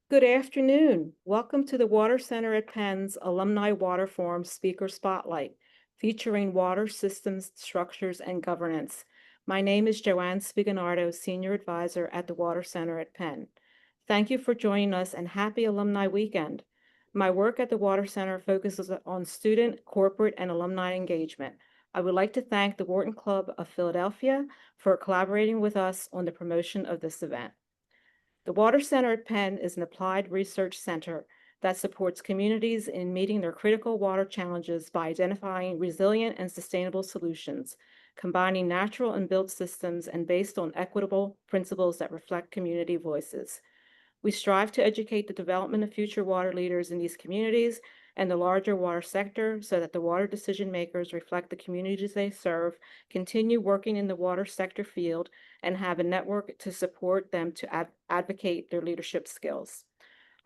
Good afternoon. Welcome to the Water Center at Penn's Alumni Water Forum Speaker Spotlight, featuring water systems, structures, and governance. My name is Joanne Spigonardo, Senior Advisor at the Water Center at Penn. Thank you for joining us and happy Alumni Weekend. My work at the Water Center focuses on student, corporate, and alumni engagement. I would like to thank the Wharton Club of Philadelphia for collaborating with us on the promotion of this event. The Water Center at Penn is an applied research center that supports communities in meeting their critical water challenges by identifying resilient and sustainable solutions, combining natural and built systems, and based on equitable principles that reflect community voices. We strive to educate the development of future water leaders in these communities and the larger water sector so that the water decision makers reflect the communities they serve, continue working in the water sector field, and have a network to support them to advocate their leadership skills.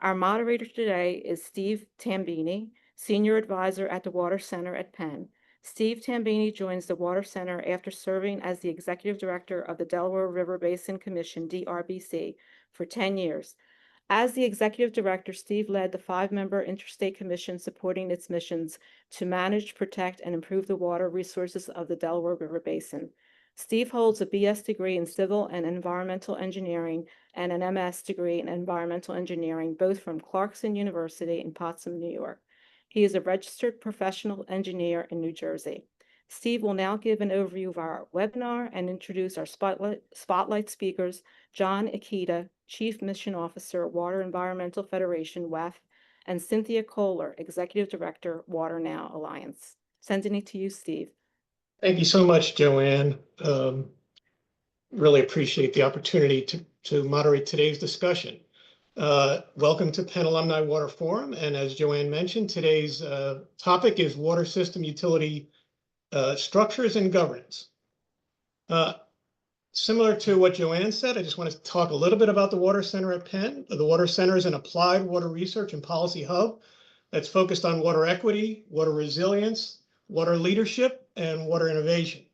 Our moderator today is Steve Tambini, Senior Advisor at the Water Center at Penn. Steve Tambini joins the Water Center after serving as the Executive Director of the Delaware River Basin Commission, DRBC, for 10 years. As the Executive Director, Steve led the 5-member Interstate Commission supporting its missions to manage, protect, and improve the water resources of the Delaware River Basin. Steve holds a BS degree in Civil and Environmental Engineering and an MS degree in Environmental Engineering, both from Clarkson University in Potsdam, New York. He is a registered professional engineer in New Jersey. Steve will now give an overview of our webinar and introduce our spotlight speakers, John Ikeda, Chief Mission Officer, Water Environmental Federation, WEF, and Cynthia Koehler, Executive Director, WaterNow Alliance. Sending it to you, Steve. Thank you so much, Joanne. Really appreciate the opportunity to moderate today's discussion. Welcome to Penn Alumni Water Forum. And as Joanne mentioned, today's topic is water system utility structures and governance. Similar to what Joanne said, I just want to talk a little bit about the Water Center at Penn. The Water Center is an applied water research and policy hub that's focused on water equity, water resilience, water leadership, and water innovation.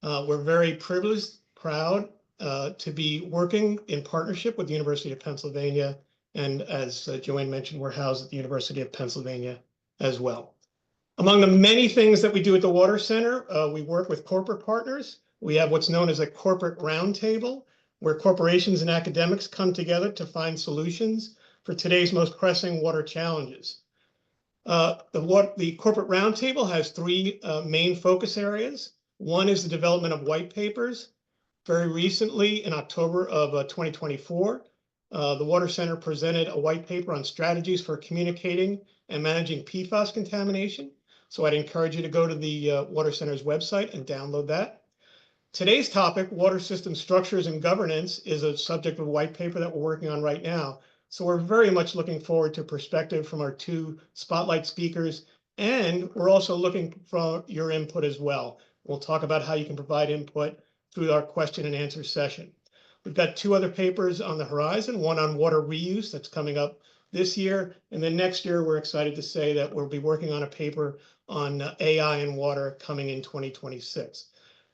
We're very privileged, proud to be working in partnership with the University of Pennsylvania. And as Joanne mentioned, we're housed at the University of Pennsylvania as well. Among the many things that we do at the Water Center, we work with corporate partners. We have what's known as a corporate roundtable, where corporations and academics come together to find solutions for today's most pressing water challenges. The corporate roundtable has 3 main focus areas. One is the development of white papers. Very recently, in October of 2024, the Water Center presented a white paper on strategies for communicating and managing PFAS contamination. So I'd encourage you to go to the Water Center's website and download that. Today's topic, water system structures and governance, is a subject of a white paper that we're working on right now. So we're very much looking forward to perspective from our 2 spotlight speakers, and we're also looking for your input as well. We'll talk about how you can provide input through our question and answer session. We've got 2 other papers on the horizon, one on water reuse that's coming up this year, and then next year we're excited to say that we'll be working on a paper on AI and water coming in 2026.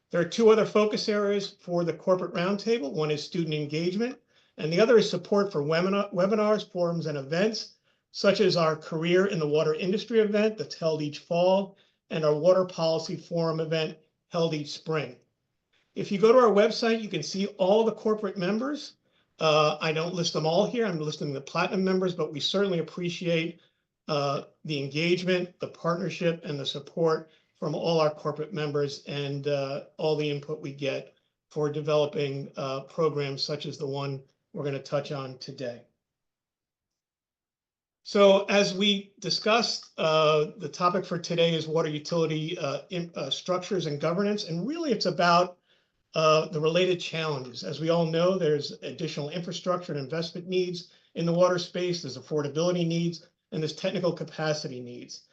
There are 2 other focus areas for the corporate roundtable. One is student engagement, and the other is support for webinars, forums, and events, such as our Career in the Water Industry event that's held each fall, and our Water Policy Forum event held each spring. If you go to our website, you can see all the corporate members. I don't list them all here. I'm listing the platinum members, but we certainly appreciate the engagement, the partnership, and the support from all our corporate members and all the input we get for developing programs such as the one we're going to touch on today. So as we discussed, the topic for today is water utility structures and governance, and really it's about the related challenges. As we all know, there's additional infrastructure and investment needs in the water space, there's affordability needs, and there's technical capacity needs.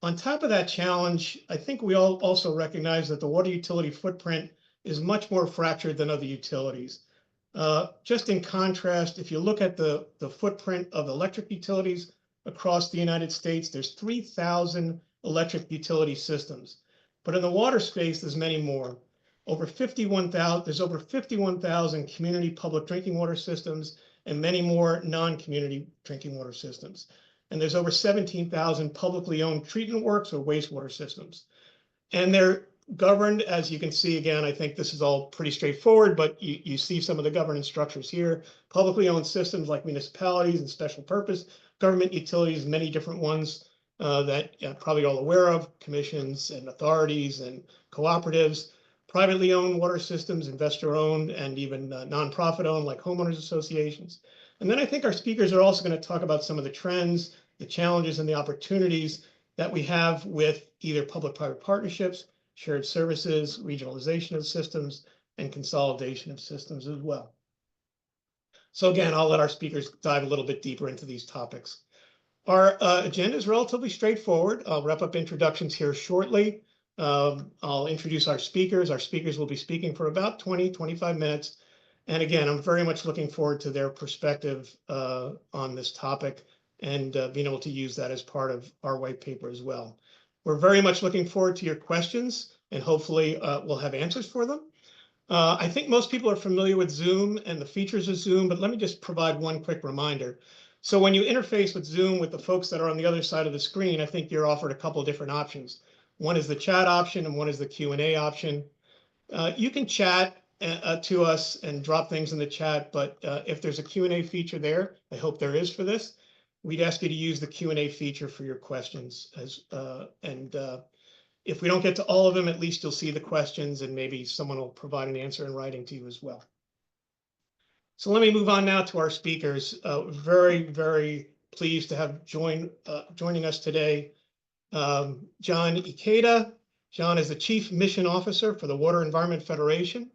On top of that challenge, I think we all also recognize that the water utility footprint is much more fractured than other utilities. Just in contrast, if you look at the footprint of electric utilities across the United States, there's 3,000 electric utility systems. But in the water space, there's many more. There's over 51,000 community public drinking water systems and many more non-community drinking water systems. And there's over 17,000 publicly owned treatment works or wastewater systems. And they're governed, as you can see, again, I think this is all pretty straightforward, but you see some of the governance structures here. Publicly owned systems like municipalities and special purpose government utilities, many different ones that you're probably all aware of, commissions and authorities and cooperatives. Privately owned water systems, investor owned, and even nonprofit owned like homeowners associations. And then I think our speakers are also going to talk about some of the trends, the challenges, and the opportunities that we have with either public-private partnerships, shared services, regionalization of systems, and consolidation of systems as well. So again, I'll let our speakers dive a little bit deeper into these topics. Our agenda is relatively straightforward. I'll wrap up introductions here shortly. I'll introduce our speakers. Our speakers will be speaking for about 20-25 minutes. And again, I'm very much looking forward to their perspective on this topic and being able to use that as part of our white paper as well. We're very much looking forward to your questions, and hopefully we'll have answers for them. I think most people are familiar with Zoom and the features of Zoom, but let me just provide one quick reminder. So when you interface with Zoom with the folks that are on the other side of the screen, I think you're offered a couple of different options. One is the chat option and one is the Q&A option. You can chat to us and drop things in the chat, but if there's a Q&A feature there, I hope there is for this, we'd ask you to use the Q&A feature for your questions. If we don't get to all of them, at least you'll see the questions and maybe someone will provide an answer in writing to you as well. So let me move on now to our speakers. Very, very pleased to have joining us today, John Ikeda. John is the Chief Mission Officer for the Water Environment Federation.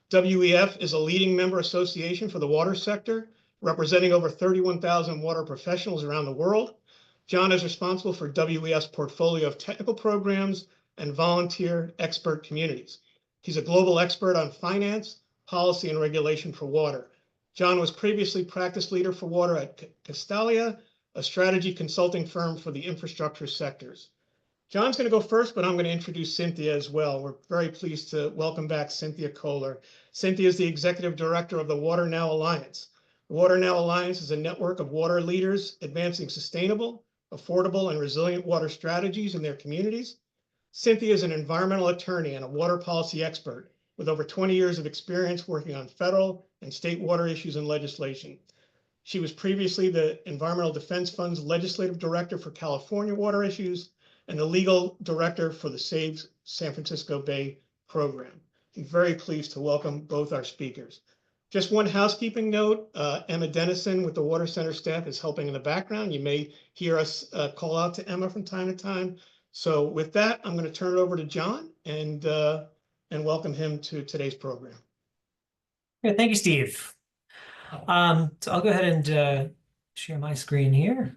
WEF is a leading member association for the water sector, representing over 31,000 water professionals around the world. John is responsible for WEF's portfolio of technical programs and volunteer expert communities. He's a global expert on finance, policy, and regulation for water. John was previously practice leader for water at Castalia, a strategy consulting firm for the infrastructure sectors. John's going to go first, but I'm going to introduce Cynthia as well. We're very pleased to welcome back Cynthia Koehler. Cynthia is the executive director of the WaterNow Alliance. The WaterNow Alliance is a network of water leaders advancing sustainable, affordable, and resilient water strategies in their communities. Cynthia is an environmental attorney and a water policy expert with over 20 years of experience working on federal and state water issues and legislation. She was previously the Environmental Defense Fund's legislative director for California water issues and the legal director for the Save San Francisco Bay program. I'm very pleased to welcome both our speakers. Just one housekeeping note, Emma Dennison with the Water Center staff is helping in the background. You may hear us call out to Emma from time to time. So with that, I'm going to turn it over to John and welcome him to today's program. Yeah, thank you, Steve. So I'll go ahead and share my screen here.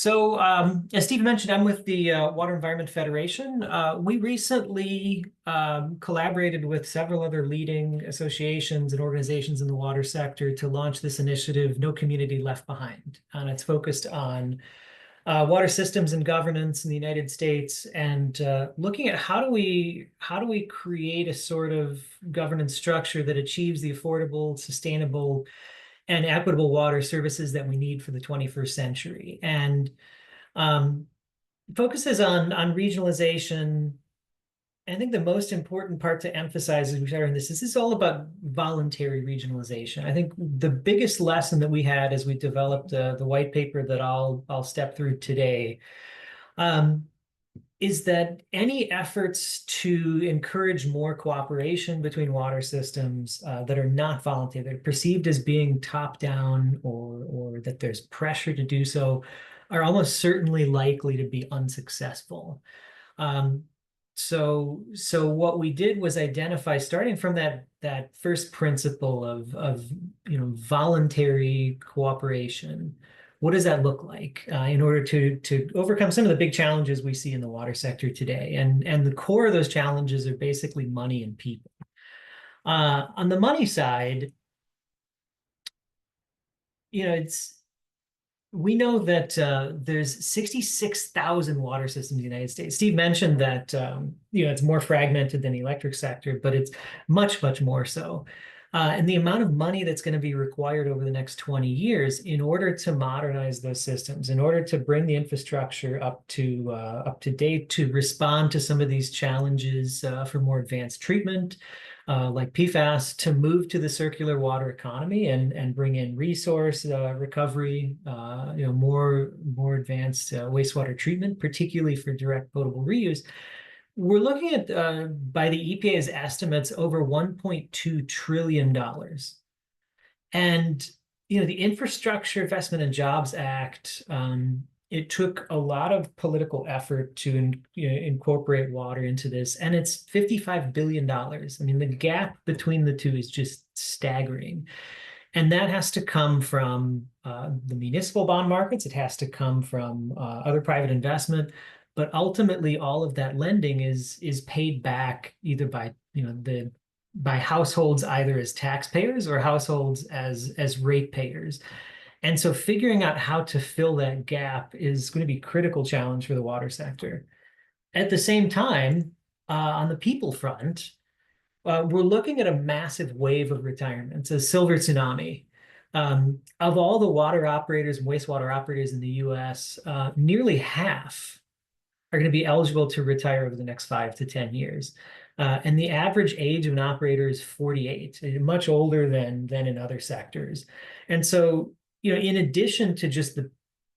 As Steve mentioned, I'm with the Water Environment Federation. We recently collaborated with several other leading associations and organizations in the water sector to launch this initiative, No Community Left Behind. And it's focused on water systems and governance in the United States, and looking at how do we create a sort of governance structure that achieves the affordable, sustainable, and equitable water services that we need for the 21st century, and focuses on regionalization. I think the most important part to emphasize as we start on this is all about voluntary regionalization. I think the biggest lesson that we had as we developed the white paper that I'll step through today is that any efforts to encourage more cooperation between water systems that are not voluntary, that are perceived as being top-down or that there's pressure to do so, are almost certainly likely to be unsuccessful. So what we did was identify, starting from that first principle of voluntary cooperation. What does that look like in order to overcome some of the big challenges we see in the water sector today? And the core of those challenges are basically money and people. On the money side, we know that there's 66,000 water systems in the United States. Steve mentioned that it's more fragmented than the electric sector, but it's much, much more so. And the amount of money that's going to be required over the next 20 years in order to modernize those systems, in order to bring the infrastructure up to date, to respond to some of these challenges for more advanced treatment, like PFAS, to move to the circular water economy and bring in resource recovery, more advanced wastewater treatment, particularly for direct potable reuse. We're looking at, by the EPA's estimates, over $1.2 trillion. And, the Infrastructure Investment and Jobs Act, it took a lot of political effort to incorporate water into this, and it's $55 billion. I mean, the gap between the two is just staggering. And that has to come from the municipal bond markets. It has to come from other private investment. But ultimately, all of that lending is paid back either by by households either as taxpayers or households as ratepayers. And so figuring out how to fill that gap is going to be a critical challenge for the water sector. At the same time, on the people front, we're looking at a massive wave of retirements, a silver tsunami. Of all the water operators and wastewater operators in the US, nearly half are going to be eligible to retire over the next 5 to 10 years. And the average age of an operator is 48, much older than in other sectors. And so, in addition to just the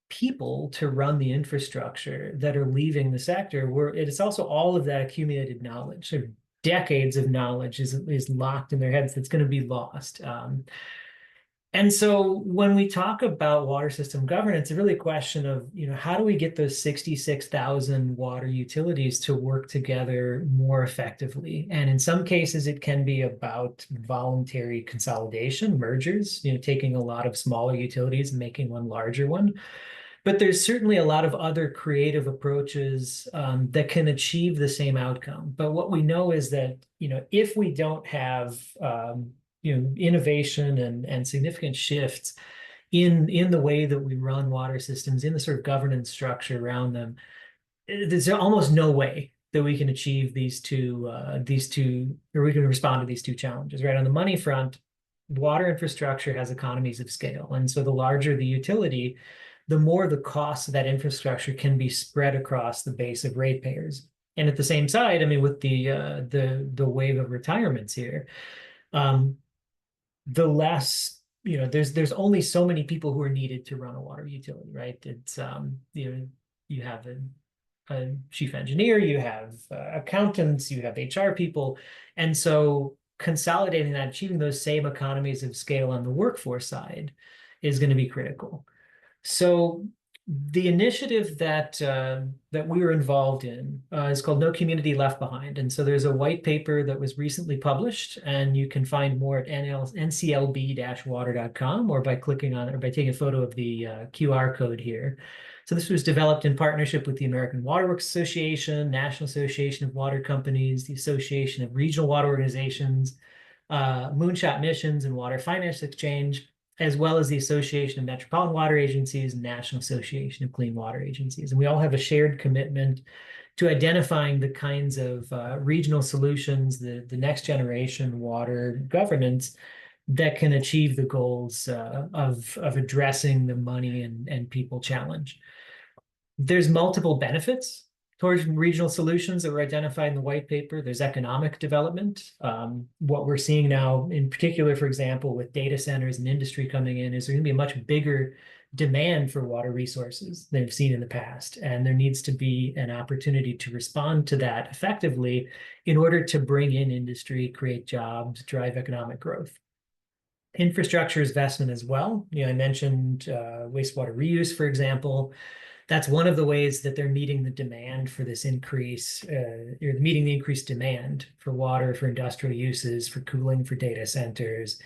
people to run the infrastructure that are leaving the sector, it's also all of that accumulated knowledge. So decades of knowledge is locked in their heads that's going to be lost. And so when we talk about water system governance, it's really a question of, how do we get those 66,000 water utilities to work together more effectively? And in some cases, it can be about voluntary consolidation, mergers, taking a lot of smaller utilities and making one larger one. But there's certainly a lot of other creative approaches that can achieve the same outcome. But what we know is that, if we don't have innovation and significant shifts in the way that we run water systems, in the sort of governance structure around them, there's almost no way that we can achieve these two, or we can respond to these two challenges, right? On the money front, water infrastructure has economies of scale. And so the larger the utility, the more the cost of that infrastructure can be spread across the base of ratepayers. And at the same side, I mean, with the wave of retirements here, the less, there's only so many people who are needed to run a water utility, right? It's, you have a chief engineer, you have accountants, you have HR people. And so consolidating that, achieving those same economies of scale on the workforce side is going to be critical. So the initiative that we were involved in is called No Community Left Behind. And so there's a white paper that was recently published, and you can find more at nclb-water.com or by clicking on it or by taking a photo of the QR code here. So this was developed in partnership with the American Water Works Association, National Association of Water Companies, the Association of Regional Water Organizations, Moonshot Missions, and Water Finance Exchange, as well as the Association of Metropolitan Water Agencies and National Association of Clean Water Agencies. And we all have a shared commitment to identifying the kinds of regional solutions, the next generation water governance that can achieve the goals of addressing the money and people challenge. There's multiple benefits towards regional solutions that were identified in the white paper. There's economic development. What we're seeing now, in particular, for example, with data centers and industry coming in, is there's going to be a much bigger demand for water resources than we've seen in the past. And there needs to be an opportunity to respond to that effectively in order to bring in industry, create jobs, drive economic growth. Infrastructure investment as well. I mentioned wastewater reuse, for example. That's one of the ways that they're meeting the demand for this increase, or meeting the increased demand for water, for industrial uses, for cooling, for data centers.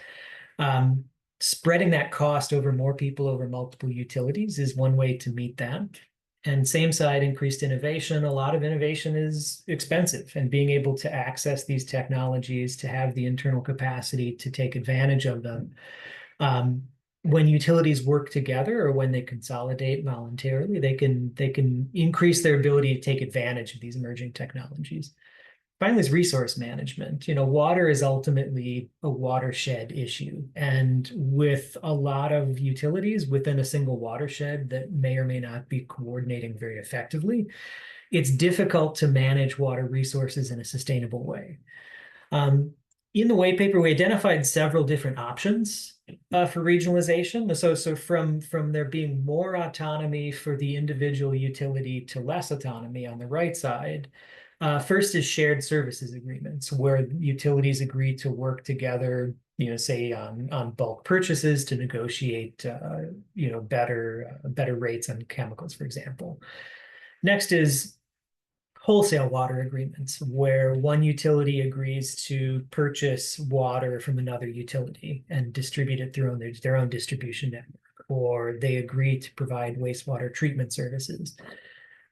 Spreading that cost over more people, over multiple utilities is one way to meet that. And same side, increased innovation. A lot of innovation is expensive, and being able to access these technologies, to have the internal capacity to take advantage of them, when utilities work together or when they consolidate voluntarily, they can increase their ability to take advantage of these emerging technologies. Finally, is resource management. Water is ultimately a watershed issue. And with a lot of utilities within a single watershed that may or may not be coordinating very effectively, it's difficult to manage water resources in a sustainable way. In the white paper, we identified several different options for regionalization. So from there being more autonomy for the individual utility to less autonomy on the right side, first is shared services agreements, where utilities agree to work together, say on bulk purchases to negotiate, better rates on chemicals, for example. Next is wholesale water agreements, where one utility agrees to purchase water from another utility and distribute it through their own distribution network, or they agree to provide wastewater treatment services.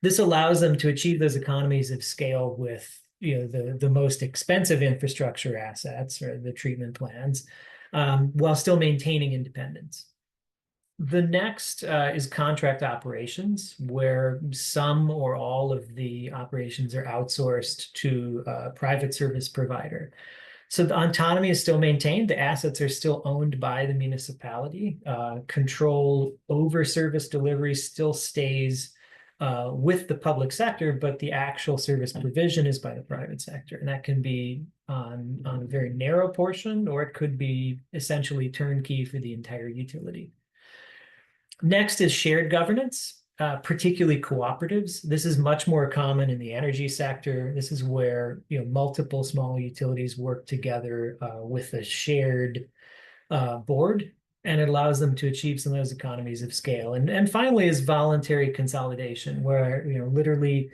This allows them to achieve those economies of scale with the most expensive infrastructure assets or the treatment plants, while still maintaining independence. The next is contract operations, where some or all of the operations are outsourced to a private service provider. So the autonomy is still maintained. The assets are still owned by the municipality. Control over service delivery still stays with the public sector, but the actual service provision is by the private sector. And that can be on a very narrow portion, or it could be essentially turnkey for the entire utility. Next is shared governance, particularly cooperatives. This is much more common in the energy sector. This is where multiple small utilities work together with a shared board, and it allows them to achieve some of those economies of scale. And finally is voluntary consolidation, where literally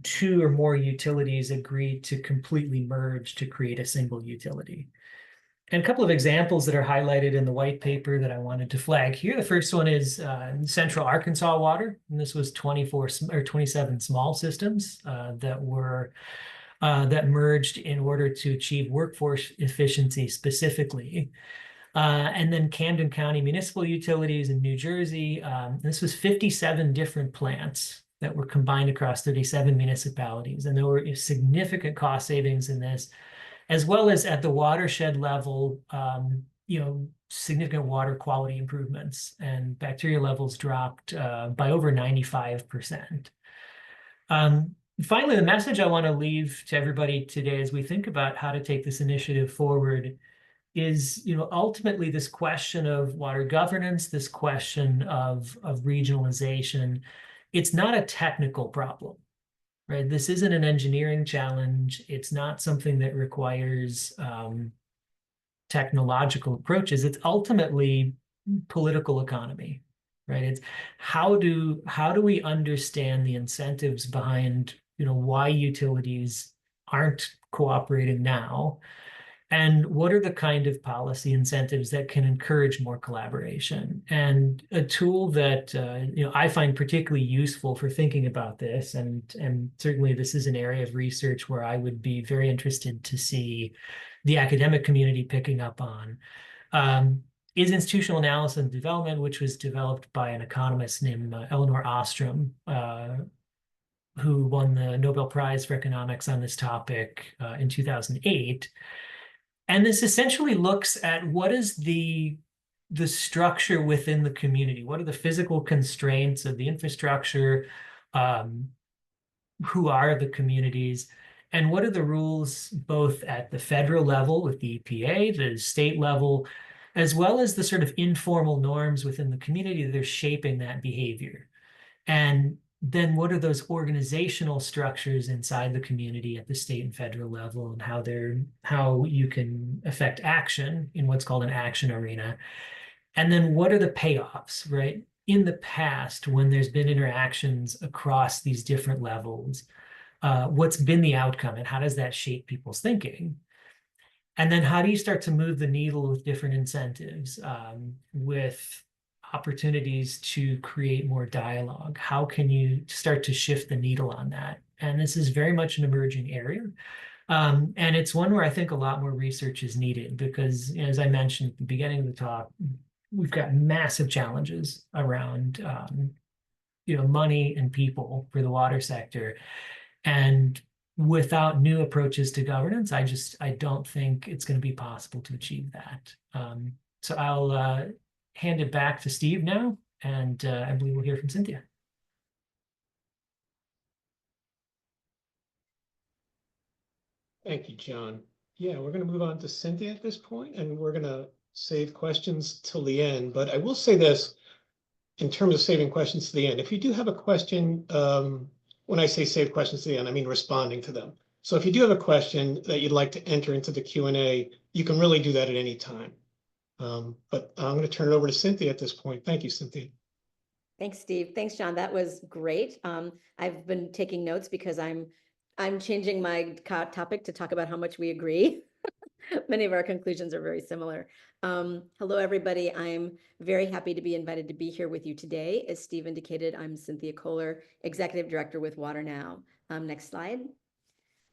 two or more utilities agree to completely merge to create a single utility. And a couple of examples that are highlighted in the white paper that I wanted to flag here. The first one is Central Arkansas Water, and this was 27 small systems that merged in order to achieve workforce efficiency specifically. And then Camden County Municipal Utilities in New Jersey. This was 57 different plants that were combined across 37 municipalities, and there were significant cost savings in this, as well as at the watershed level, significant water quality improvements, and bacteria levels dropped by over 95%. Finally, the message I want to leave to everybody today as we think about how to take this initiative forward is, ultimately this question of water governance, this question of regionalization, it's not a technical problem. Right? This isn't an engineering challenge. It's not something that requires technological approaches. It's ultimately political economy, right? It's how do we understand the incentives behind why utilities aren't cooperating now, and what are the kind of policy incentives that can encourage more collaboration? And a tool that I find particularly useful for thinking about this, and certainly this is an area of research where I would be very interested to see the academic community picking up on, is institutional analysis and development, which was developed by an economist named Elinor Ostrom, who won the Nobel Prize for Economics on this topic in 2008. And this essentially looks at what is the structure within the community. What are the physical constraints of the infrastructure? Who are the communities? And what are the rules both at the federal level with the EPA, the state level, as well as the sort of informal norms within the community that are shaping that behavior? And then what are those organizational structures inside the community at the state and federal level, and how you can affect action in what's called an action arena? And then what are the payoffs, right? In the past, when there's been interactions across these different levels, what's been the outcome, and how does that shape people's thinking? And then how do you start to move the needle with different incentives, with opportunities to create more dialogue? How can you start to shift the needle on that? And this is very much an emerging area. And it's one where I think a lot more research is needed because, as I mentioned at the beginning of the talk, we've got massive challenges around, money and people for the water sector. And without new approaches to governance, I don't think it's going to be possible to achieve that. So I'll hand it back to Steve now, and I believe we'll hear from Cynthia. Thank you, John. Yeah, we're going to move on to Cynthia at this point, and we're going to save questions till the end. But I will say this, in terms of saving questions to the end, if you do have a question, when I say save questions to the end, I mean responding to them. So if you do have a question that you'd like to enter into the Q&A, you can really do that at any time. But I'm going to turn it over to Cynthia at this point. Thank you, Cynthia. Thanks, Steve. Thanks, John. That was great. I've been taking notes because I'm changing my topic to talk about how much we agree. Many of our conclusions are very similar. Hello, everybody. I'm very happy to be invited to be here with you today. As Steve indicated, I'm Cynthia Koehler, Executive Director with WaterNow. Next slide.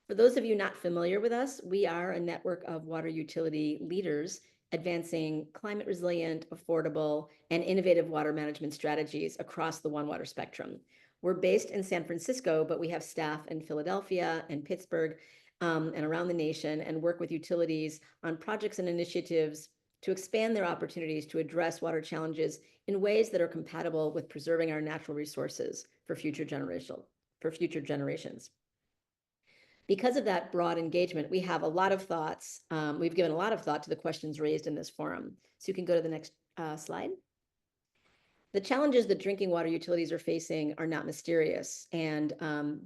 For those of you not familiar with us, we are a network of water utility leaders advancing climate resilient, affordable, and innovative water management strategies across the One Water spectrum. We're based in San Francisco, but we have staff in Philadelphia and Pittsburgh and around the nation, and work with utilities on projects and initiatives to expand their opportunities to address water challenges in ways that are compatible with preserving our natural resources for future generations. Because of that broad engagement, we have a lot of thoughts. We've given a lot of thought to the questions raised in this forum. So you can go to the next slide. The challenges that drinking water utilities are facing are not mysterious, and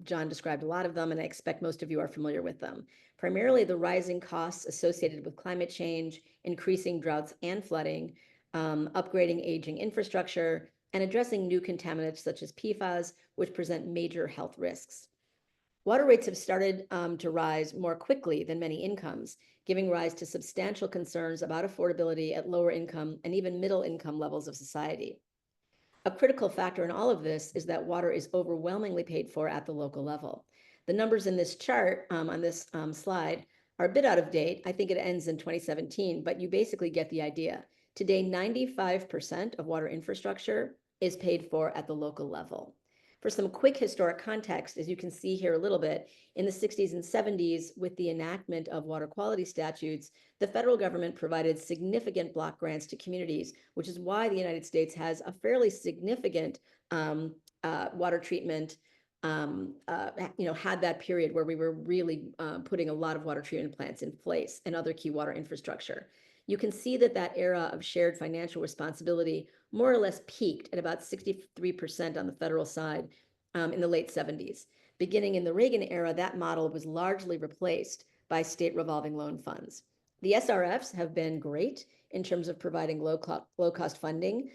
John described a lot of them, and I expect most of you are familiar with them. Primarily the rising costs associated with climate change, increasing droughts and flooding, upgrading aging infrastructure, and addressing new contaminants such as PFAS, which present major health risks. Water rates have started to rise more quickly than many incomes, giving rise to substantial concerns about affordability at lower income and even middle income levels of society. A critical factor in all of this is that water is overwhelmingly paid for at the local level. The numbers in this chart on this slide are a bit out of date. I think it ends in 2017, but you basically get the idea. Today, 95% of water infrastructure is paid for at the local level. For some quick historic context, as you can see here a little bit, in the 60s and 70s, with the enactment of water quality statutes, the federal government provided significant block grants to communities, which is why the United States has a fairly significant water treatment, had that period where we were really putting a lot of water treatment plants in place and other key water infrastructure. You can see that era of shared financial responsibility more or less peaked at about 63% on the federal side in the late 70s. Beginning in the Reagan era, that model was largely replaced by state revolving loan funds. The SRFs have been great in terms of providing low-cost funding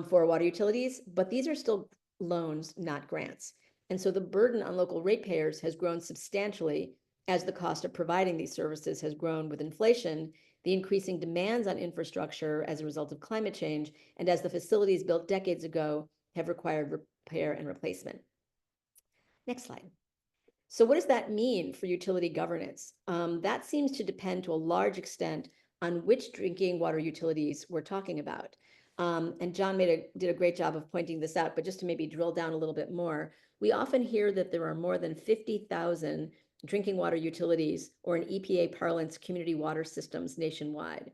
for water utilities, but these are still loans, not grants. And so the burden on local ratepayers has grown substantially as the cost of providing these services has grown with inflation, the increasing demands on infrastructure as a result of climate change, and as the facilities built decades ago have required repair and replacement. Next slide. So what does that mean for utility governance? That seems to depend to a large extent on which drinking water utilities we're talking about. And John did a great job of pointing this out, but just to maybe drill down a little bit more, we often hear that there are more than 50,000 drinking water utilities, or in EPA parlance, community water systems nationwide.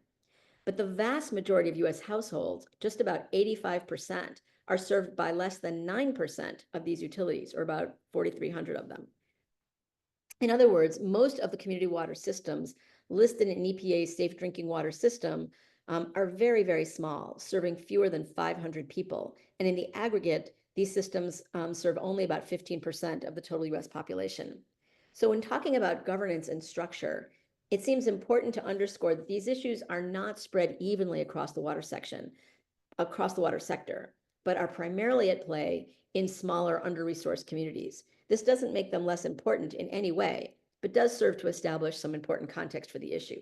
But the vast majority of US households, just about 85%, are served by less than 9% of these utilities, or about 4,300 of them. In other words, most of the community water systems listed in EPA's Safe Drinking Water System are very, very small, serving fewer than 500 people. And in the aggregate, these systems serve only about 15% of the total US population. So when talking about governance and structure, it seems important to underscore that these issues are not spread evenly across the water sector, but are primarily at play in smaller, under-resourced communities. This doesn't make them less important in any way, but does serve to establish some important context for the issue.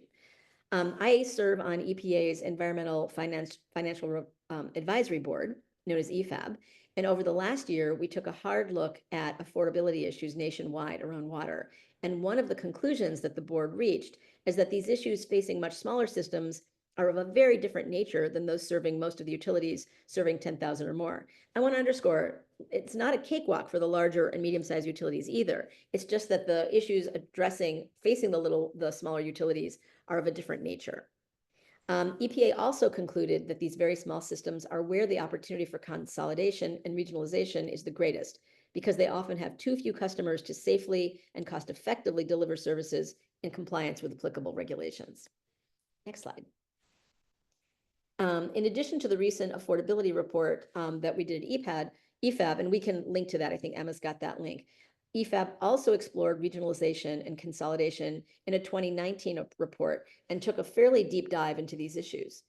I serve on EPA's Environmental Financial Advisory Board, known as EFAB, and over the last year, we took a hard look at affordability issues nationwide around water. And one of the conclusions that the board reached is that these issues facing much smaller systems are of a very different nature than those serving most of the utilities serving 10,000 or more. I want to underscore, it's not a cakewalk for the larger and medium-sized utilities either. It's just that the issues facing the smaller utilities are of a different nature. EPA also concluded that these very small systems are where the opportunity for consolidation and regionalization is the greatest, because they often have too few customers to safely and cost-effectively deliver services in compliance with applicable regulations. Next slide. In addition to the recent affordability report that we did at EFAB, and we can link to that, I think Emma's got that link. EFAB also explored regionalization and consolidation in a 2019 report and took a fairly deep dive into these issues.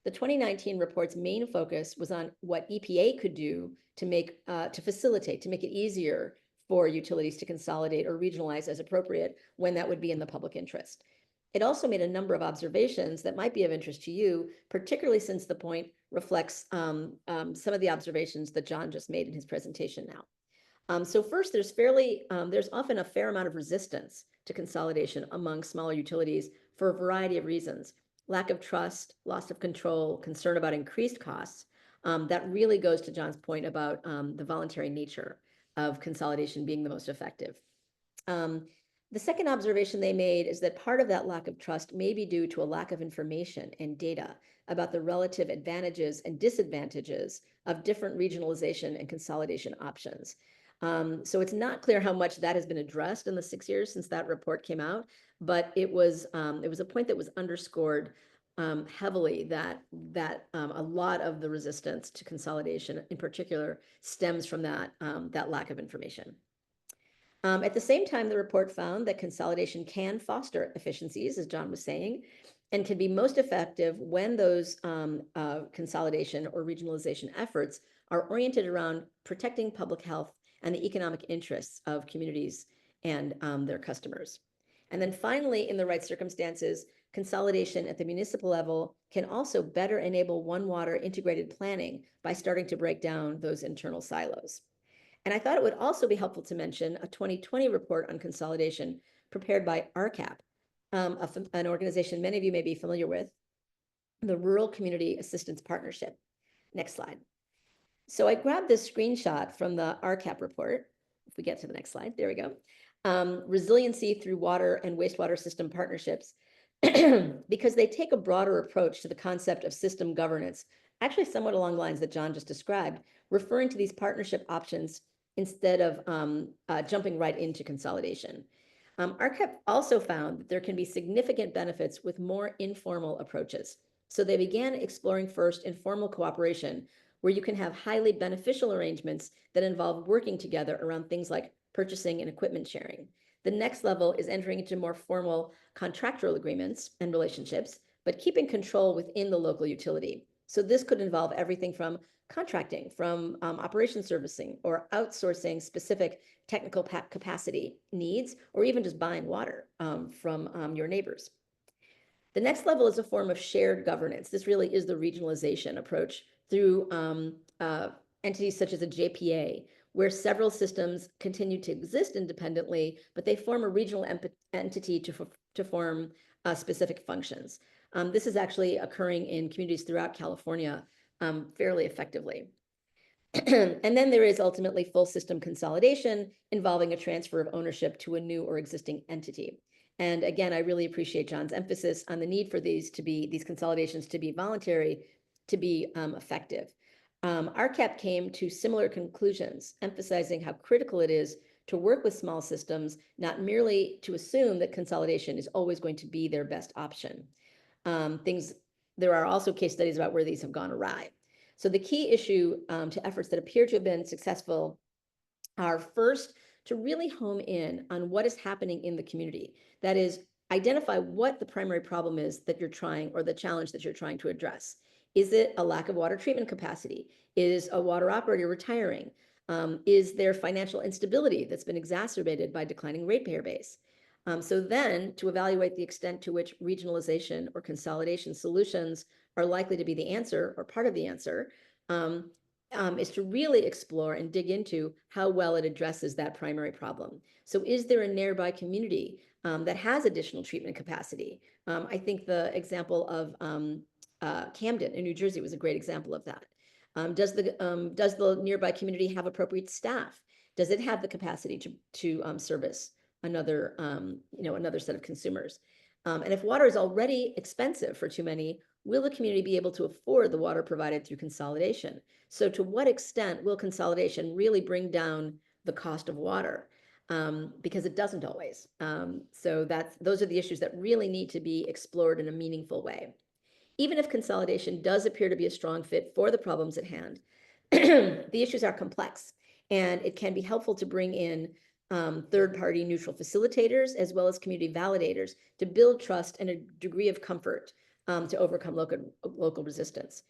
The 2019 report's main focus was on what EPA could do to make it easier for utilities to consolidate or regionalize as appropriate when that would be in the public interest. It also made a number of observations that might be of interest to you, particularly since the point reflects some of the observations that John just made in his presentation now. So first, there's often a fair amount of resistance to consolidation among smaller utilities for a variety of reasons. Lack of trust, loss of control, concern about increased costs. That really goes to John's point about the voluntary nature of consolidation being the most effective. The second observation they made is that part of that lack of trust may be due to a lack of information and data about the relative advantages and disadvantages of different regionalization and consolidation options. So it's not clear how much that has been addressed in the 6 years since that report came out, but it was a point that was underscored heavily that a lot of the resistance to consolidation in particular stems from that lack of information. At the same time, the report found that consolidation can foster efficiencies, as John was saying, and can be most effective when those consolidation or regionalization efforts are oriented around protecting public health and the economic interests of communities and their customers. And then finally, in the right circumstances, consolidation at the municipal level can also better enable One Water integrated planning by starting to break down those internal silos. And I thought it would also be helpful to mention a 2020 report on consolidation prepared by RCAP, an organization many of you may be familiar with, the Rural Community Assistance Partnership. Next slide. So I grabbed this screenshot from the RCAP report. If we get to the next slide, there we go. Resiliency through water and wastewater system partnerships, because they take a broader approach to the concept of system governance, actually somewhat along the lines that John just described, referring to these partnership options instead of jumping right into consolidation. RCAP also found that there can be significant benefits with more informal approaches. So they began exploring first informal cooperation, where you can have highly beneficial arrangements that involve working together around things like purchasing and equipment sharing. The next level is entering into more formal contractual agreements and relationships, but keeping control within the local utility. So this could involve everything from contracting, from operations servicing, or outsourcing specific technical capacity needs, or even just buying water from your neighbors. The next level is a form of shared governance. This really is the regionalization approach through entities such as a JPA, where several systems continue to exist independently, but they form a regional entity to form specific functions. This is actually occurring in communities throughout California fairly effectively. And then there is ultimately full system consolidation involving a transfer of ownership to a new or existing entity. And again, I really appreciate John's emphasis on the need for these consolidations to be voluntary, to be effective. RCAP came to similar conclusions, emphasizing how critical it is to work with small systems, not merely to assume that consolidation is always going to be their best option. There are also case studies about where these have gone awry. So the key issue to efforts that appear to have been successful are first to really home in on what is happening in the community. That is, identify what the primary problem is that you're trying, or the challenge that you're trying to address. Is it a lack of water treatment capacity? Is a water operator retiring? Is there financial instability that's been exacerbated by declining ratepayer base? So then to evaluate the extent to which regionalization or consolidation solutions are likely to be the answer or part of the answer, is to really explore and dig into how well it addresses that primary problem. So is there a nearby community that has additional treatment capacity? I think the example of Camden in New Jersey was a great example of that. Does the nearby community have appropriate staff? Does it have the capacity to service another another set of consumers? And if water is already expensive for too many, will the community be able to afford the water provided through consolidation? So to what extent will consolidation really bring down the cost of water? Because it doesn't always. So those are the issues that really need to be explored in a meaningful way. Even if consolidation does appear to be a strong fit for the problems at hand, the issues are complex, and it can be helpful to bring in third-party neutral facilitators as well as community validators to build trust and a degree of comfort to overcome local resistance.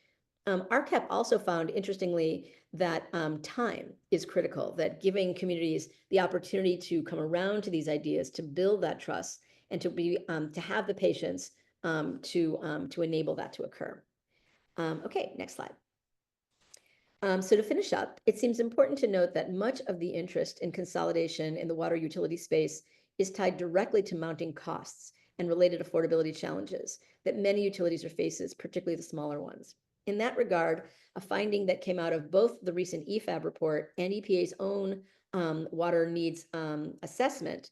RCAP also found, interestingly, that time is critical, that giving communities the opportunity to come around to these ideas, to build that trust, and to have the patience to enable that to occur. Okay, next slide. So to finish up, it seems important to note that much of the interest in consolidation in the water utility space is tied directly to mounting costs and related affordability challenges that many utilities are faces, particularly the smaller ones. In that regard, a finding that came out of both the recent EFAB report and EPA's own water needs assessment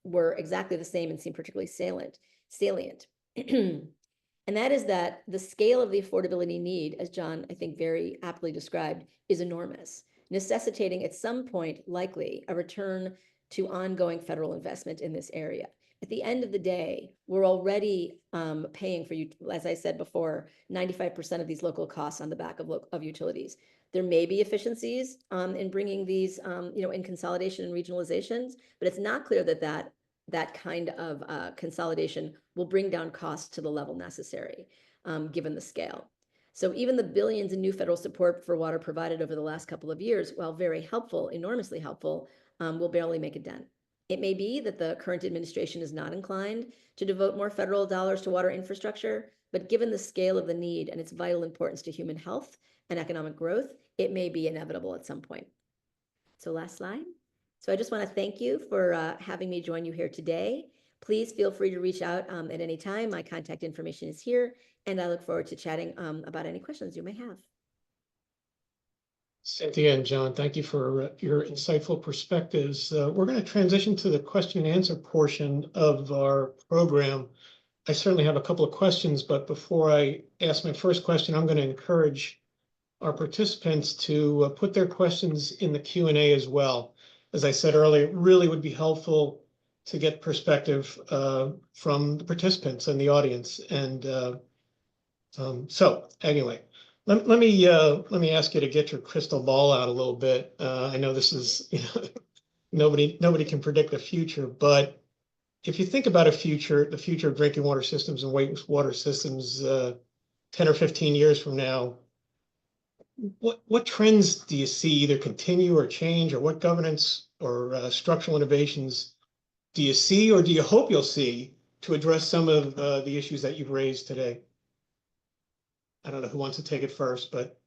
were exactly the same and seem particularly salient. And that is that the scale of the affordability need, as John, I think, very aptly described, is enormous, necessitating at some point, likely, a return to ongoing federal investment in this area. At the end of the day, we're already paying for, as I said before, 95% of these local costs on the back of utilities. There may be efficiencies in bringing these, in consolidation and regionalizations, but it's not clear that kind of consolidation will bring down costs to the level necessary, given the scale. So even the billions in new federal support for water provided over the last couple of years, while very helpful, enormously helpful, will barely make a dent. It may be that the current administration is not inclined to devote more federal dollars to water infrastructure, but given the scale of the need and its vital importance to human health and economic growth, it may be inevitable at some point. So last slide. So I just want to thank you for having me join you here today. Please feel free to reach out at any time. My contact information is here, and I look forward to chatting about any questions you may have. Cynthia and John, thank you for your insightful perspectives. We're going to transition to the question and answer portion of our program. I certainly have a couple of questions, but before I ask my first question, I'm going to encourage our participants to put their questions in the Q&A as well. As I said earlier, it really would be helpful to get perspective from the participants and the audience. And so anyway, let me ask you to get your crystal ball out a little bit. I know this is, nobody can predict the future, but if you think about the future of drinking water systems and wastewater systems 10 or 15 years from now, what trends do you see either continue or change, or what governance or structural innovations do you see, or do you hope you'll see, to address some of the issues that you've raised today? I don't know who wants to take it first, but.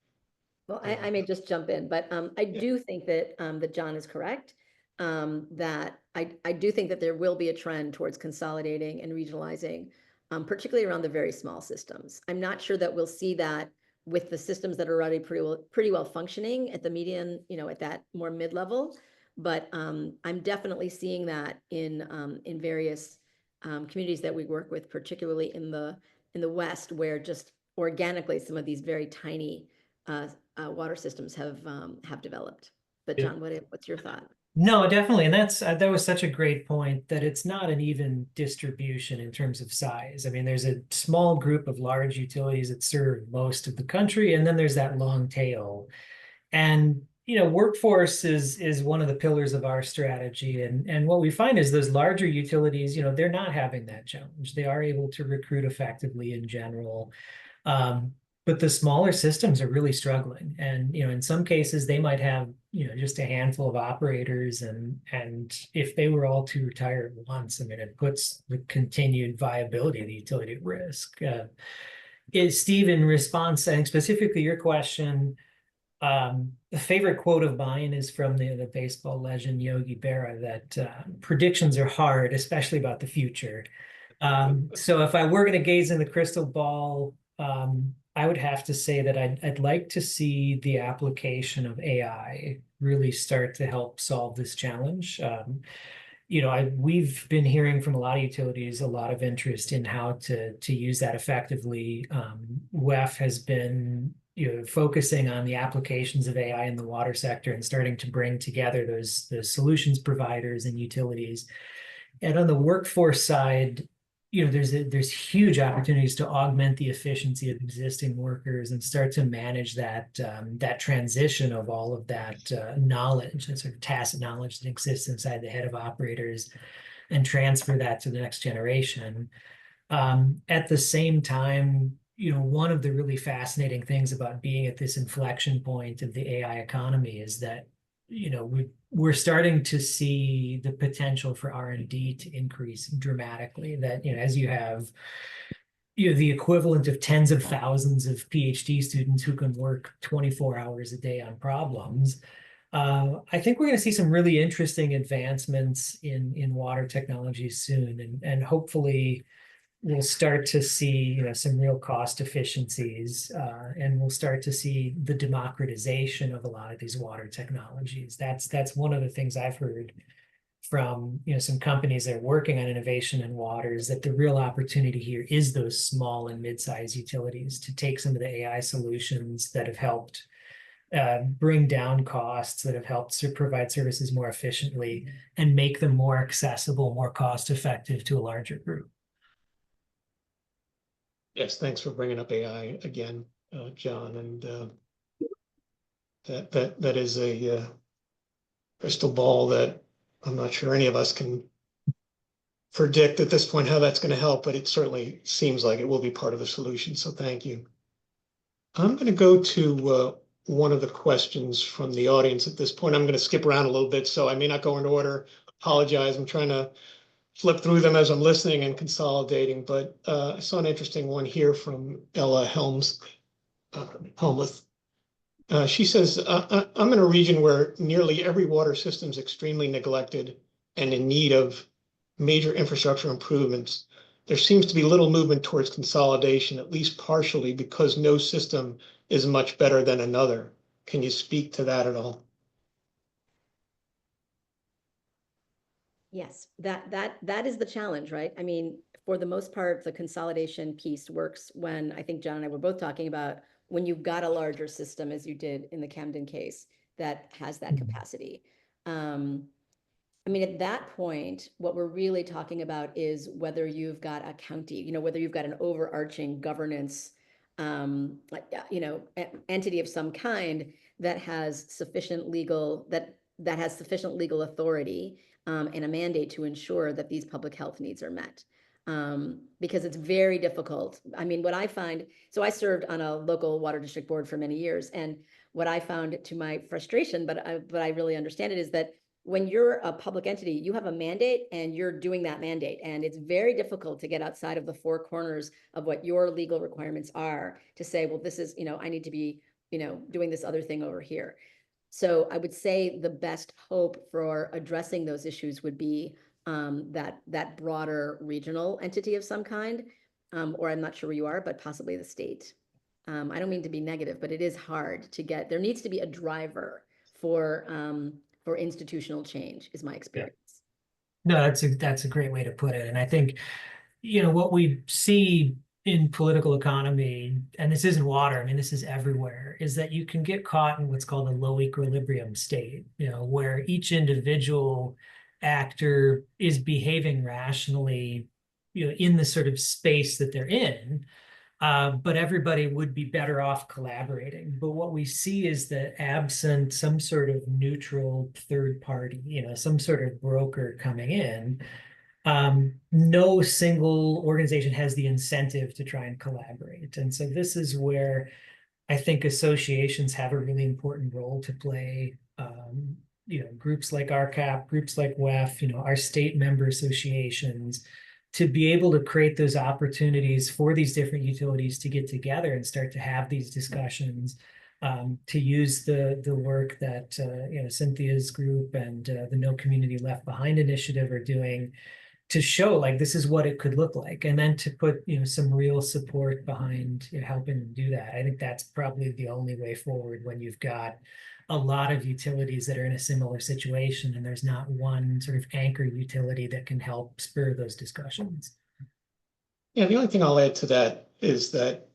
Well, I may just jump in, but I do think that that John is correct. That I do think that there will be a trend towards consolidating and regionalizing, particularly around the very small systems. I'm not sure that we'll see that with the systems that are already pretty well functioning at the median, at that more mid-level. But I'm definitely seeing that in various communities that we work with, particularly in the West, where just organically some of these very tiny water systems have developed. But John, what's your thought? No, definitely. And that was such a great point, that it's not an even distribution in terms of size. I mean, there's a small group of large utilities that serve most of the country, and then there's that long tail. And workforce is one of the pillars of our strategy. And what we find is those larger utilities, they're not having that challenge. They are able to recruit effectively in general. But the smaller systems are really struggling. And, in some cases they might have, just a handful of operators, and if they were all to retire at once, I mean, it puts the continued viability of the utility at risk. Steve, in response, and specifically your question, The favorite quote of mine is from the baseball legend Yogi Berra that predictions are hard, especially about the future. So if I were going to gaze in the crystal ball, I would have to say that I'd like to see the application of AI really start to help solve this challenge. We've been hearing from a lot of utilities a lot of interest in how to use that effectively. WEF has been focusing on the applications of AI in the water sector and starting to bring together those solutions providers and utilities. And on the workforce side, there's huge opportunities to augment the efficiency of existing workers and start to manage that transition of all of that knowledge, that sort of tacit knowledge that exists inside the head of operators, and transfer that to the next generation. At the same time, one of the really fascinating things about being at this inflection point of the AI economy is that we're starting to see the potential for R&D to increase dramatically. That as you have the equivalent of tens of thousands of PhD students who can work 24 hours a day on problems, I think we're going to see some really interesting advancements in water technology soon, and hopefully we'll start to see some real cost efficiencies, and we'll start to see the democratization of a lot of these water technologies. That's one of the things I've heard from some companies that are working on innovation in water, is that the real opportunity here is those small and mid-sized utilities to take some of the AI solutions that have helped bring down costs, that have helped to provide services more efficiently, and make them more accessible, more cost effective to a larger group. Yes, thanks for bringing up AI again, John. And that is a crystal ball that I'm not sure any of us can predict at this point how that's going to help, but it certainly seems like it will be part of the solution. So thank you. I'm going to go to one of the questions from the audience at this point. I'm going to skip around a little bit, so I may not go in order. Apologize. I'm trying to flip through them as I'm listening and consolidating, but I saw an interesting one here from Ella Helmuth. She says, I'm in a region where nearly every water system is extremely neglected and in need of major infrastructure improvements. There seems to be little movement towards consolidation, at least partially, because no system is much better than another. Can you speak to that at all? Yes, that is the challenge, right? I mean, for the most part, the consolidation piece works when, I think John and I were both talking about, when you've got a larger system, as you did in the Camden case, that has that capacity. I mean, at that point, what we're really talking about is whether you've got a county, whether you've got an overarching governance, entity of some kind that has sufficient legal, that has sufficient legal authority and a mandate to ensure that these public health needs are met. Because it's very difficult. I mean, what I find, so I served on a local water district board for many years, and what I found, to my frustration, but I really understand it, is that when you're a public entity, you have a mandate and you're doing that mandate. And it's very difficult to get outside of the four corners of what your legal requirements are to say, well, this is, I need to be, doing this other thing over here. So I would say the best hope for addressing those issues would be that broader regional entity of some kind, or I'm not sure where you are, but possibly the state. I don't mean to be negative, but it is hard to get, there needs to be a driver for institutional change, is my experience. No, that's a great way to put it. And I think, what we see in political economy, and this isn't water, I mean, this is everywhere, is that you can get caught in what's called a low equilibrium state, where each individual actor is behaving rationally, in the sort of space that they're in. But everybody would be better off collaborating. But what we see is that absent some sort of neutral third party, some sort of broker coming in, no single organization has the incentive to try and collaborate. And so this is where I think associations have a really important role to play. Groups like RCAP, groups like WEF, our state member associations, to be able to create those opportunities for these different utilities to get together and start to have these discussions, to use the work that Cynthia's group and the No Community Left Behind initiative are doing to show like this is what it could look like, and then to put some real support behind helping them do that. I think that's probably the only way forward when you've got a lot of utilities that are in a similar situation and there's not one sort of anchor utility that can help spur those discussions. Yeah, the only thing I'll add to that is that,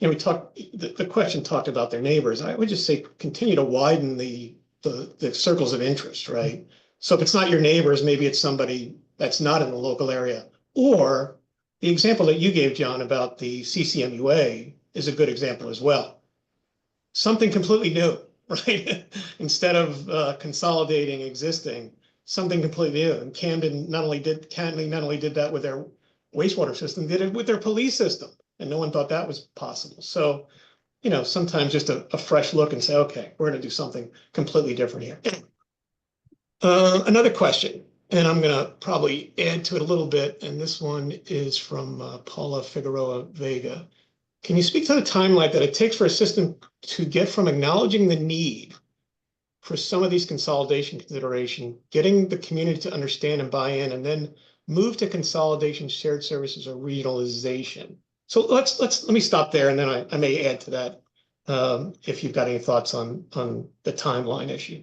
we talked, the question talked about their neighbors. I would just say continue to widen the circles of interest, right? So if it's not your neighbors, maybe it's somebody that's not in the local area. Or the example that you gave, John, about the CCMUA is a good example as well. Something completely new, right? Instead of consolidating existing, something completely new. And Camden not only did that with their wastewater system, did it with their police system. And no one thought that was possible. So, sometimes just a fresh look and say, okay, we're going to do something completely different here. Another question, and I'm going to probably add to it a little bit. And this one is from Paula Figueroa Vega. Can you speak to the timeline that it takes for a system to get from acknowledging the need for some of these consolidation consideration, getting the community to understand and buy in, and then move to consolidation, shared services, or regionalization? So let me stop there, and then I may add to that if you've got any thoughts on the timeline issue.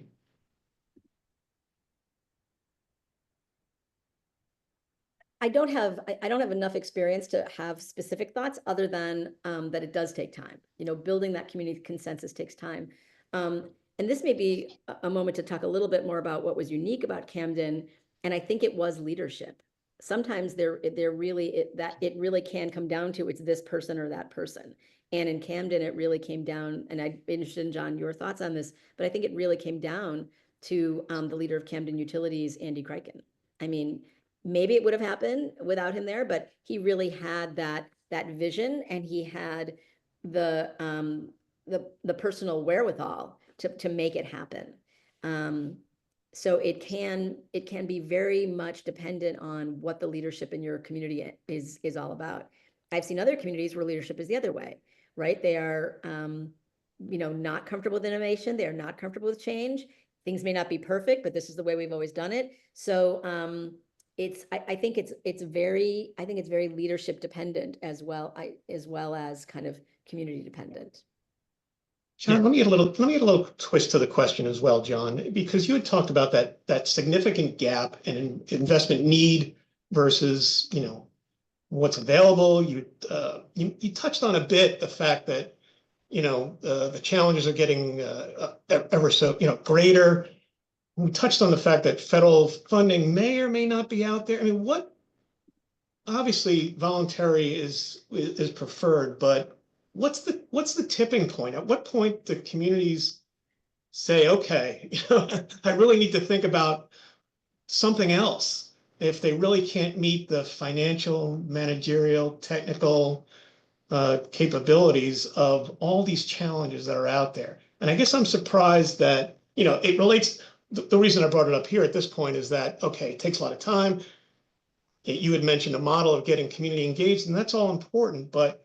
I don't have enough experience to have specific thoughts other than that it does take time. Building that community consensus takes time. And this may be a moment to talk a little bit more about what was unique about Camden. And I think it was leadership. Sometimes it really can come down to it's this person or that person. And in Camden, it really came down, and I'd be interested in, John, your thoughts on this, but I think it really came down to the leader of Camden Utilities, Andy Kryken. I mean, maybe it would have happened without him there, but he really had that vision, and he had the personal wherewithal to make it happen. So it can be very much dependent on what the leadership in your community is all about. I've seen other communities where leadership is the other way, right? They are, not comfortable with innovation. They are not comfortable with change. Things may not be perfect, but this is the way we've always done it. So I think it's very leadership dependent as well as kind of community dependent. John, let me get a little twist to the question as well, John, because you had talked about that significant gap in investment need versus, what's available. You touched on a bit the fact that, the challenges are getting ever so, greater. We touched on the fact that federal funding may or may not be out there. I mean, obviously voluntary is preferred, but what's the tipping point? At what point do communities say, okay, I really need to think about something else if they really can't meet the financial, managerial, technical capabilities of all these challenges that are out there? And I guess I'm surprised that, it relates. The reason I brought it up here at this point is that, okay, it takes a lot of time. You had mentioned a model of getting community engaged, and that's all important, but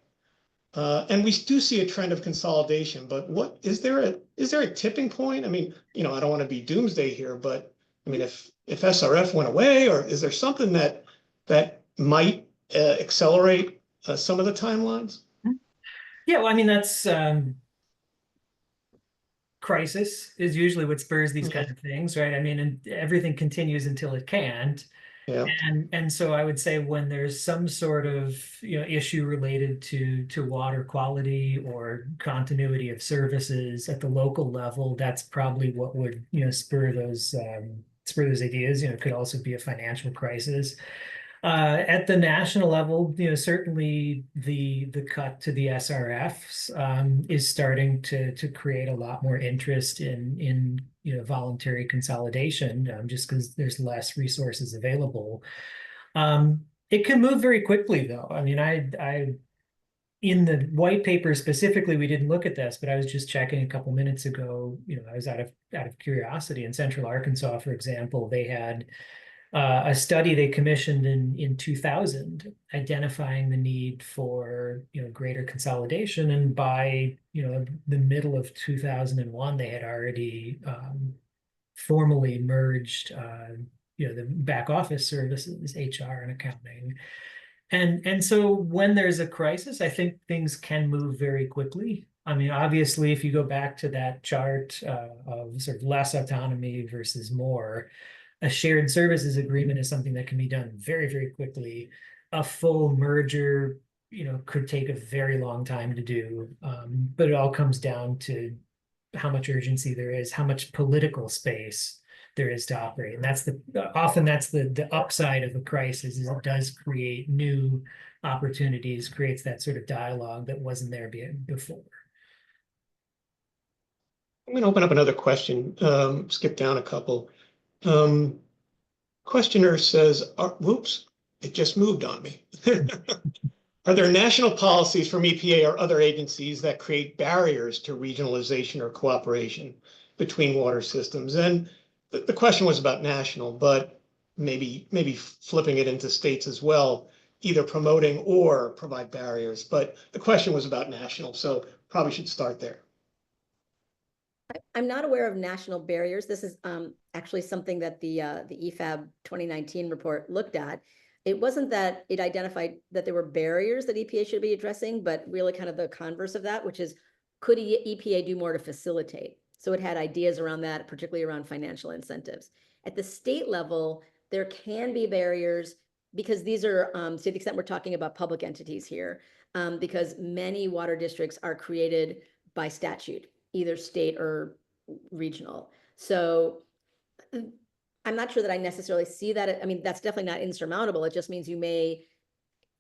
and we do see a trend of consolidation, but is there a tipping point? I mean, I don't want to be doomsday here, but I mean, if SRF went away, or is there something that might accelerate some of the timelines? Yeah, well, I mean, that's crisis is usually what spurs these kinds of things, right? I mean, and everything continues until it can't. Yeah. And so I would say when there's some sort of issue related to water quality or continuity of services at the local level, that's probably what would spur those ideas. It could also be a financial crisis. At the national level, certainly the cut to the SRFs is starting to create a lot more interest in voluntary consolidation, just because there's less resources available. It can move very quickly, though. I mean, I in the white paper specifically, we didn't look at this, but I was just checking a couple minutes ago. I was out of curiosity. In Central Arkansas, for example, they had a study they commissioned in 2000, identifying the need for greater consolidation, and by the middle of 2001, they had already formally merged the back office services, HR and accounting. And so when there's a crisis, I think things can move very quickly. I mean, obviously, if you go back to that chart of sort of less autonomy versus more, a shared services agreement is something that can be done very, very quickly. A full merger, could take a very long time to do. But it all comes down to how much urgency there is, how much political space there is to operate. And that's often the upside of a crisis, is it does create new opportunities, creates that sort of dialogue that wasn't there before. I'm going to open up another question, skip down a couple. Questioner says, whoops, it just moved on me. Are there national policies from EPA or other agencies that create barriers to regionalization or cooperation between water systems? And the question was about national, but maybe flipping it into states as well, either promoting or provide barriers. But the question was about national, so probably should start there. I'm not aware of national barriers. This is actually something that the EFAB 2019 report looked at. It wasn't that it identified that there were barriers that EPA should be addressing, but really kind of the converse of that, which is, could EPA do more to facilitate? So it had ideas around that, particularly around financial incentives. At the state level, there can be barriers, because these are, to the extent we're talking about public entities here, because many water districts are created by statute, either state or regional. So I'm not sure that I necessarily see that. I mean, that's definitely not insurmountable. It just means it may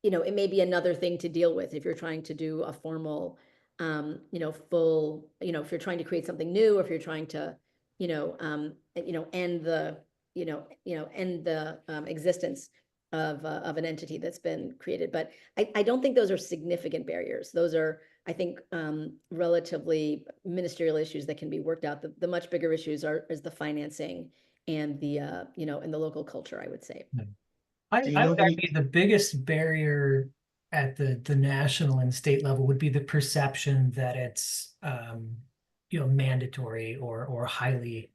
be another thing to deal with if you're trying to do a formal, full, if you're trying to create something new, or if you're trying to, end the, end the existence of an entity that's been created. But I don't think those are significant barriers. Those are, I think, relatively ministerial issues that can be worked out. The much bigger issues is the financing and the, and the local culture, I would say. I would argue the biggest barrier at the national and state level would be the perception that it's mandatory or highly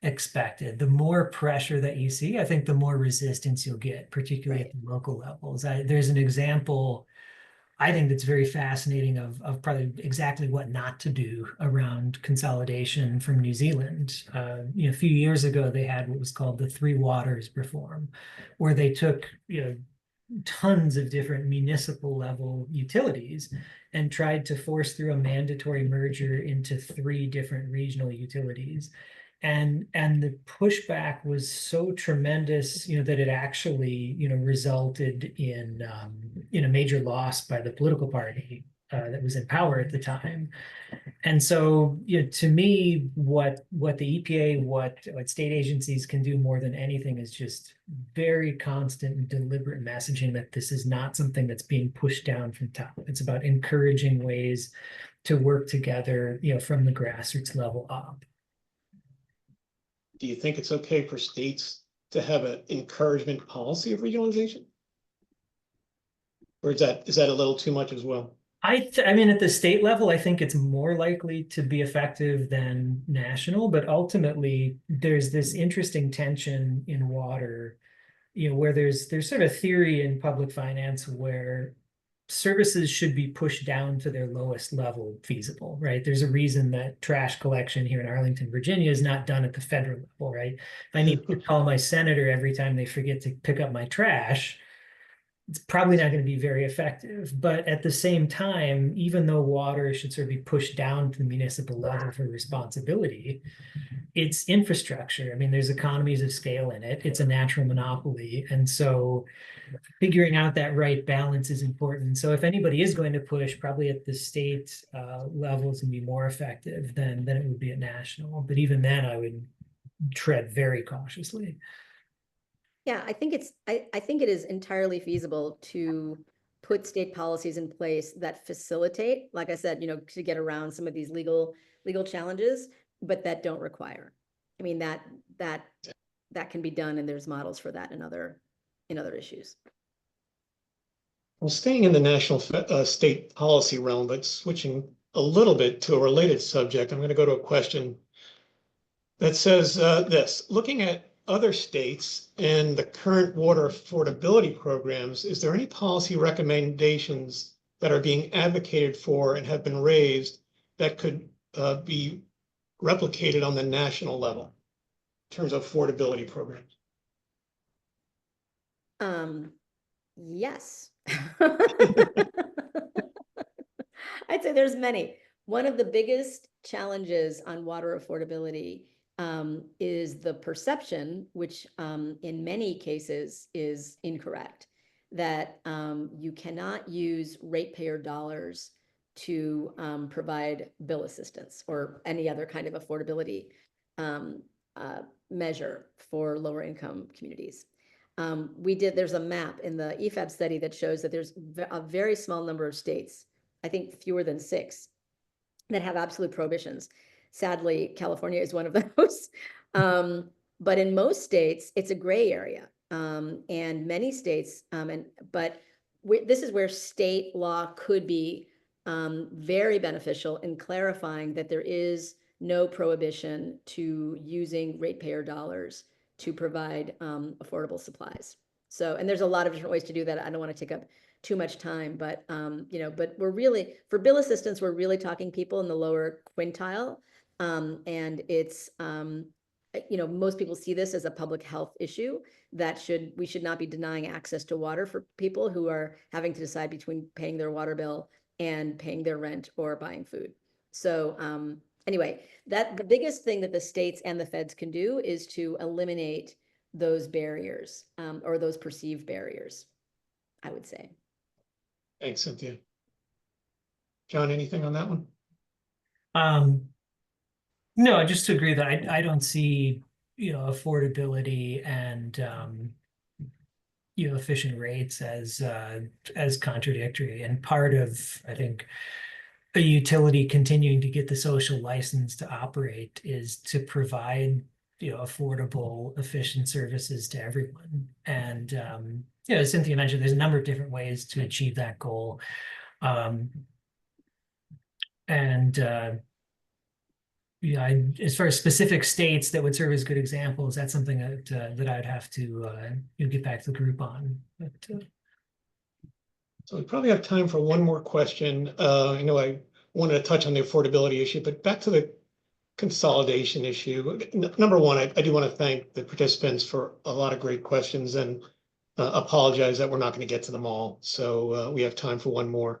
expected. The more pressure that you see, I think the more resistance you'll get, particularly at the local levels. There's an example I think that's very fascinating of probably exactly what not to do around consolidation from New Zealand. A few years ago, they had what was called the Three Waters reform, where they took tons of different municipal level utilities and tried to force through a mandatory merger into 3 different regional utilities. And the pushback was so tremendous, that it actually, resulted in a major loss by the political party that was in power at the time. And so, to me, what the EPA, what state agencies can do more than anything is just very constant and deliberate messaging that this is not something that's being pushed down from top. It's about encouraging ways to work together, from the grassroots level up. Do you think it's okay for states to have an encouragement policy of regionalization? Or is that a little too much as well? I mean, at the state level, I think it's more likely to be effective than national, but ultimately there's this interesting tension in water, where there's sort of a theory in public finance where services should be pushed down to their lowest level feasible, right? There's a reason that trash collection here in Arlington, Virginia is not done at the federal level, right? If I need to call my senator every time they forget to pick up my trash, it's probably not going to be very effective. But at the same time, even though water should sort of be pushed down to the municipal level for responsibility, it's infrastructure. I mean, there's economies of scale in it. It's a natural monopoly. And so figuring out that right balance is important. So if anybody is going to push, probably at the state levels and be more effective than it would be at national. But even then, I would tread very cautiously. Yeah, I think it is entirely feasible to put state policies in place that facilitate, like I said, to get around some of these legal challenges, but that don't require. I mean, that that can be done, and there's models for that in other issues. Well, staying in the national state policy realm, but switching a little bit to a related subject, I'm going to go to a question that says this: looking at other states and the current water affordability programs, is there any policy recommendations that are being advocated for and have been raised that could be replicated on the national level in terms of affordability programs? Yes. I'd say there's many. One of the biggest challenges on water affordability is the perception, which in many cases is incorrect, that you cannot use ratepayer dollars to provide bill assistance or any other kind of affordability measure for lower income communities. There's a map in the EFAB study that shows that there's a very small number of states, I think fewer than 6, that have absolute prohibitions. Sadly, California is one of those. But in most states, it's a gray area. And many states, this is where state law could be very beneficial in clarifying that there is no prohibition to using ratepayer dollars to provide affordable supplies. So, and there's a lot of different ways to do that. I don't want to take up too much time, but but we're really, for bill assistance, we're really talking people in the lower quintile. And it's, most people see this as a public health issue that we should not be denying access to water for people who are having to decide between paying their water bill and paying their rent or buying food. So, anyway, the biggest thing that the states and the feds can do is to eliminate those barriers or those perceived barriers, I would say. Thanks, Cynthia. John, anything on that one? No, just to agree that I don't see, affordability and efficient rates as contradictory. And part of, I think, a utility continuing to get the social license to operate is to provide affordable, efficient services to everyone. And as Cynthia mentioned, there's a number of different ways to achieve that goal. As far as specific states that would serve as good examples, that's something that I'd have to get back to the group on. But, so we probably have time for one more question. I know I wanted to touch on the affordability issue, but back to the consolidation issue. Number one, I do want to thank the participants for a lot of great questions and apologize that we're not going to get to them all. So we have time for one more.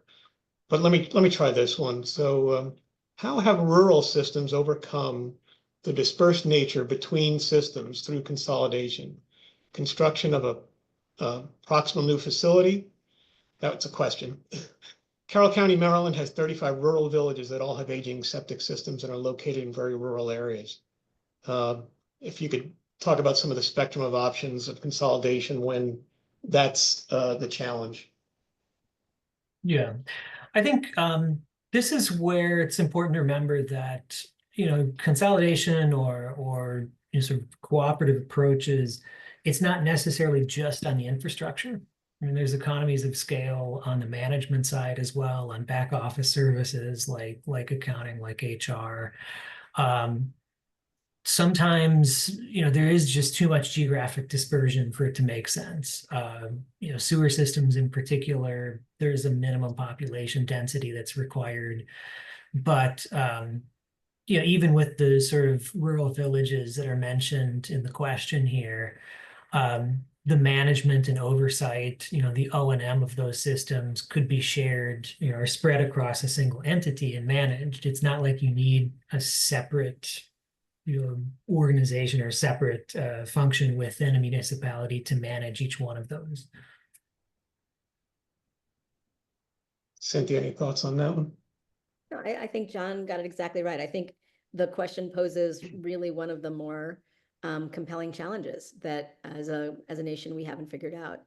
But let me try this one. So how have rural systems overcome the dispersed nature between systems through consolidation? Construction of a proximal new facility? That's a question. Carroll County, Maryland has 35 rural villages that all have aging septic systems and are located in very rural areas. If you could talk about some of the spectrum of options of consolidation when that's the challenge. Yeah, I think this is where it's important to remember that, consolidation or sort of cooperative approaches, it's not necessarily just on the infrastructure. I mean, there's economies of scale on the management side as well, on back office services like accounting, like HR. Sometimes, there is just too much geographic dispersion for it to make sense. Sewer systems in particular, there's a minimum population density that's required. But, even with the sort of rural villages that are mentioned in the question here, the management and oversight, the O&M of those systems could be shared, or spread across a single entity and managed. It's not like you need a separate organization or separate function within a municipality to manage each one of those. Cynthia, any thoughts on that one? No, I think John got it exactly right. I think the question poses really one of the more compelling challenges that as a nation we haven't figured out.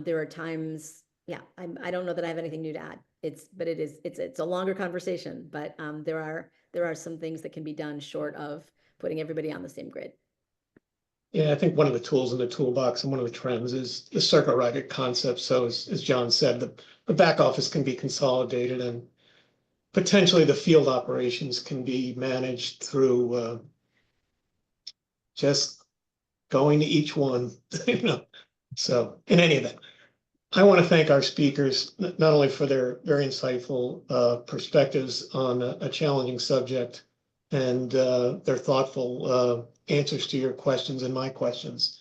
There are times, I don't know that I have anything new to add. It's a longer conversation, but there are some things that can be done short of putting everybody on the same grid. Yeah, I think one of the tools in the toolbox and one of the trends is the circuit rider concept. So as John said, the back office can be consolidated and potentially the field operations can be managed through just going to each one, you know. So in any event, I want to thank our speakers, not only for their very insightful perspectives on a challenging subject and their thoughtful answers to your questions and my questions.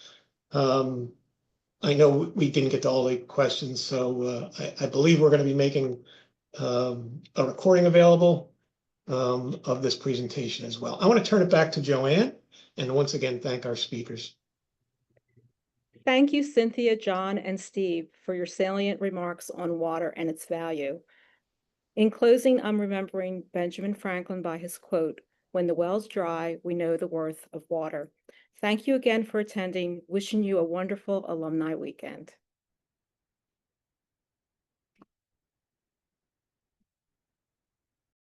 I know we didn't get to all the questions, so I believe we're going to be making a recording available of this presentation as well. I want to turn it back to Joanne and once again thank our speakers. Thank you, Cynthia, John, and Steve, for your salient remarks on water and its value. In closing, I'm remembering Benjamin Franklin by his quote, "When the well's dry, we know the worth of water." Thank you again for attending. Wishing you a wonderful alumni weekend.